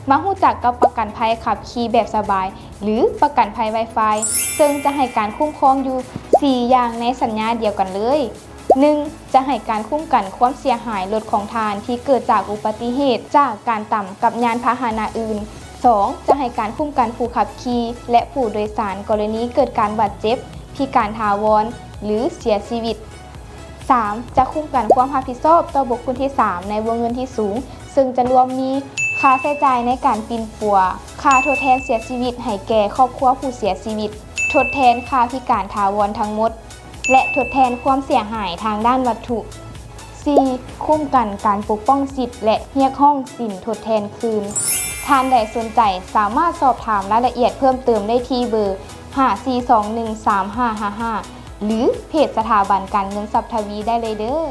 มาฮู้จักกับประกันภัยขับขี่แบบสบายหรือประกันภัย Wi-Fi ซึ่งจะให้การคุ้มครองอยู่4อย่างในสัญญาเดียวกันเลย 1. จะให้การคุ้มกันความเสียหายรถของทานที่เกิดจากอุบัติเหตุจากการต่ำกับยานพาหนะอื่น 2. จะให้การคุ้มกันผู้ขับขี่และผู้โดยสารกรณีเกิดการบาดเจ็บพิการถาวรหรือเสียชีวิต 3. จะคุ้มกันความรับผิดชอบต่อบุคคลที่ 3 ในวงเงินที่สูงซึ่งจะรวมมีค่าใช้จ่ายในการปีนปัวค่าทดแทนเสียชีวิตให้แก่ครอบครัวผู้เสียชีวิตทดแทนค่าพิการถาวรทั้งหมดและทดแทนความเสียหายทางด้านวัตถุ 4. คุ้มกันการปกป้องสิทธิ์และเรียกร้องสินทดแทนคืนท่านใดสนใจสามารถสอบถามรายละเอียดเพิ่มเติมได้ที่เบอร์ 54213555 หรือเพจสถาบันการเงินทรัพย์ทวีได้เลยเด้อ